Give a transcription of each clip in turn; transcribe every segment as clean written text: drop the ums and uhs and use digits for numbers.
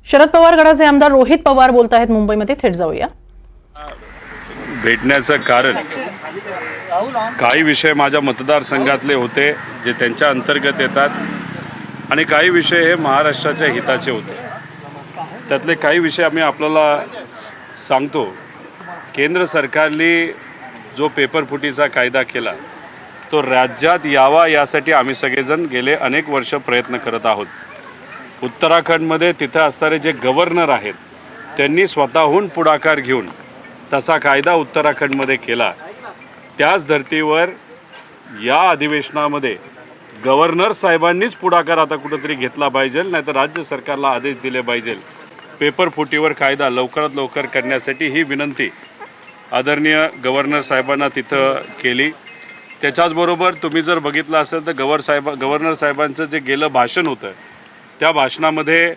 शरद पवार गटाचे आमदार रोहित पवार बोलत आहेत मुंबईमध्ये, थेट जाऊया। भेटण्याचं कारण काही विषय माझ्या मतदारसंघातले होते जे त्यांच्या अंतर्गत येतात आणि काही विषय हे महाराष्ट्राच्या हिताचे होते। त्यातले काही विषय आम्ही आपल्याला सांगतो। केंद्र सरकारने जो पेपरफुटीचा कायदा केला तो राज्यात यावा यासाठी आम्ही सगळेजण गेले अनेक वर्ष प्रयत्न करत आहोत। उत्तराखंडमध्ये तिथे असणारे जे गव्हर्नर आहेत त्यांनी स्वतःहून पुढाकार घेऊन तसा कायदा उत्तराखंडमध्ये केला। त्याच धर्तीवर या अधिवेशनामध्ये गव्हर्नर साहेबांनीच पुढाकार आता कुठेतरी घेतला पाहिजे, नाहीतर राज्य सरकारला आदेश दिले पाहिजे पेपरफुटीवर कायदा लवकरात लवकर करण्यासाठी। ही विनंती आदरणीय गव्हर्नर साहेबांना तिथं केली। त्याच्याचबरोबर तुम्ही जर बघितलं असेल तर गव्हर्नर साहेबांचं जे गेलं भाषण होतं त्या भाषणामध्ये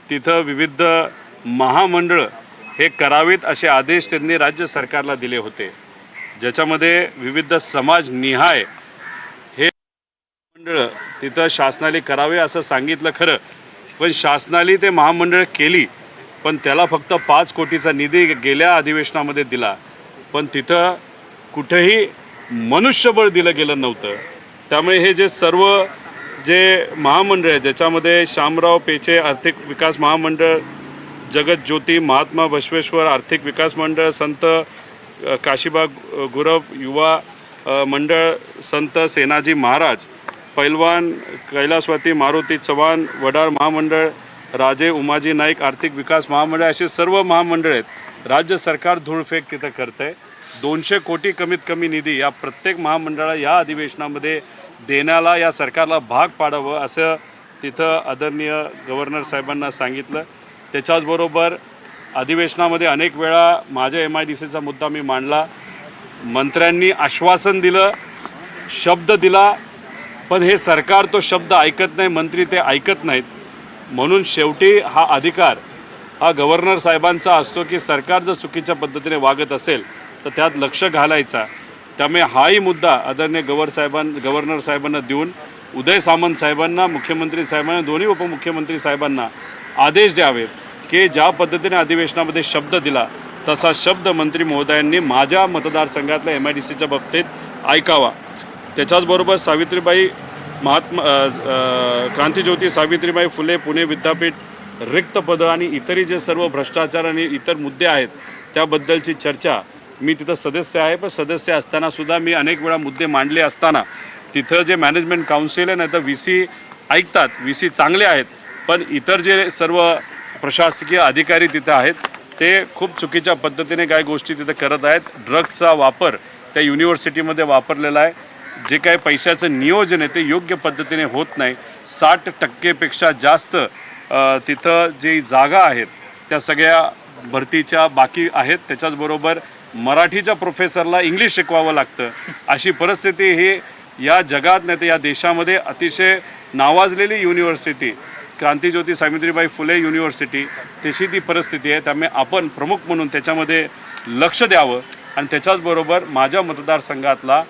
तिथं विविध महामंडळ हे करावीत असे आदेश त्यांनी राज्य सरकारला दिले होते, ज्याच्यामध्ये विविध समाजनिहाय हे मंडळ तिथं शासनाने करावे असं सांगितलं। खरं पण शासनाने ते महामंडळ केली, पण त्याला फक्त 5 कोटीचा निधी गेल्या अधिवेशनामध्ये दिला, पण तिथं कुठेही मनुष्यबळ दिलं गेलं नव्हतं। त्यामुळे हे जे सर्व जे महामंडळ आहे ज्याच्यामध्ये शामराव पेचे आर्थिक विकास महामंडळ, जगत ज्योती महात्मा बसवेश्वर आर्थिक विकास मंडळ, संत काशीबा गुरव युवा मंडळ, संत सेनाजी महाराज, पैलवान कैलासवाती मारुती चव्हाण वडार महामंडळ, राजे उमाजी नाईक आर्थिक विकास महामंडळ, असे सर्व महामंडळ आहेत। राज्य सरकार धूळफेक तिथं करतं आहे। 200 कोटी कमीत कमी निधी या प्रत्येक महामंडळाला या अधिवेशनामध्ये देण्याला या सरकारला भाग पाडावं असं तिथं आदरणीय गव्हर्नर साहेबांना सांगितलं। त्याच्याचबरोबर अधिवेशनामध्ये अनेक वेळा माझ्या MIDCचा मुद्दा मी मांडला। मंत्र्यांनी आश्वासन दिलं, शब्द दिला, पण हे सरकार तो शब्द ऐकत नाही, मंत्री ते ऐकत नाहीत। म्हणून शेवटी हा अधिकार हा गव्हर्नर साहेबांचा असतो की सरकार जर चुकीच्या पद्धतीने वागत असेल तर त्यात लक्ष घालायचा। त्यामुळे हाही मुद्दा आदरणीय गव्हर्नर साहेबांना देऊन उदय सामंत साहेबांना, मुख्यमंत्री साहेबांना, दोन्ही उपमुख्यमंत्री साहेबांना आदेश द्यावेत की ज्या पद्धतीने अधिवेशनामध्ये शब्द दिला तसा शब्द मंत्री महोदयांनी माझ्या मतदारसंघातल्या MIDCच्या बाबतीत ऐकावा। त्याच्याचबरोबर सावित्रीबाई क्रांतिज्योती सावित्रीबाई फुले पुणे विद्यापीठ रिक्त पदं आणि इतरही जे सर्व भ्रष्टाचार आणि इतर मुद्दे आहेत त्याबद्दलची चर्चा, मी तिथं सदस्य आहे, पण सदस्य असताना सुद्धा मी अनेक वेळा मुद्दे मांडले असताना तिथं जे मॅनेजमेंट काउन्सिल आहे नाही तर VC ऐकतात, VC चांगले आहेत, पण इतर जे सर्व प्रशासकीय अधिकारी तिथं आहेत ते खूप चुकीच्या पद्धतीने काही गोष्टी तिथं करत आहेत। ड्रग्सचा वापर त्या युनिव्हर्सिटीमध्ये वापरलेला आहे। जे काही पैशाचं नियोजन आहे ते योग्य पद्धतीने होत नाही। 60% जास्त तिथं जी जागा आहेत त्या सगळ्या भरतीच्या बाकी आहेत। त्याच्याचबरोबर मराठीच्या प्रोफेसरला इंग्लिश शिकवावं लागतं, अशी परिस्थिती ही या जगात नाही तर या देशामध्ये अतिशय नावाजलेली युनिव्हर्सिटी क्रांतिज्योती सावित्रीबाई फुले युनिव्हर्सिटी तशी ती परिस्थिती आहे। त्यामुळे आपण प्रमुख म्हणून त्याच्यामध्ये लक्ष द्यावं आणि त्याच्याचबरोबर माझ्या मतदारसंघातला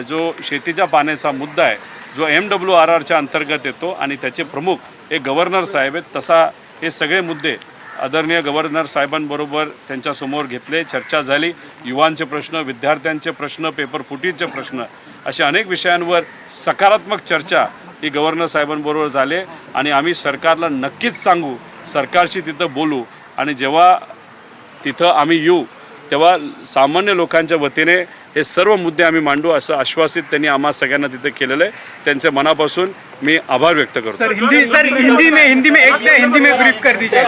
जो शेतीच्या पाण्याचा मुद्दा आहे जो MWRRच्या अंतर्गत येतो आणि त्याचे प्रमुख हे गव्हर्नर साहेब आहेत, तसा हे सगळे मुद्दे आदरणीय गव्हर्नर साहेबांबरोबर त्यांच्यासमोर घेतले, चर्चा झाली। युवांचे प्रश्न, विद्यार्थ्यांचे प्रश्न, पेपरफुटीचे प्रश्न, अशा अनेक विषयांवर सकारात्मक चर्चा ही गव्हर्नर साहेबांबरोबर झाली आणि आम्ही सरकारला नक्कीच सांगू, सरकारशी तिथं बोलू आणि जेव्हा तिथं आम्ही येऊ तेव्हा सामान्य लोकांच्या वतीने हे सर्व मुद्दे आम्ही मांडू असं आश्वासित त्यांनी आम्हा सगळ्यांना तिथे केलेलं आहे। त्यांच्या मनापासून मी आभार व्यक्त करतो। सर हिंदी में ब्रीफ कर दीजिए।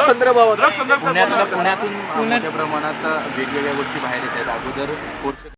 पुण्यातून मोठ्या प्रमाणात वेगवेगळ्या गोष्टी बाहेर येत आहेत। अगोदर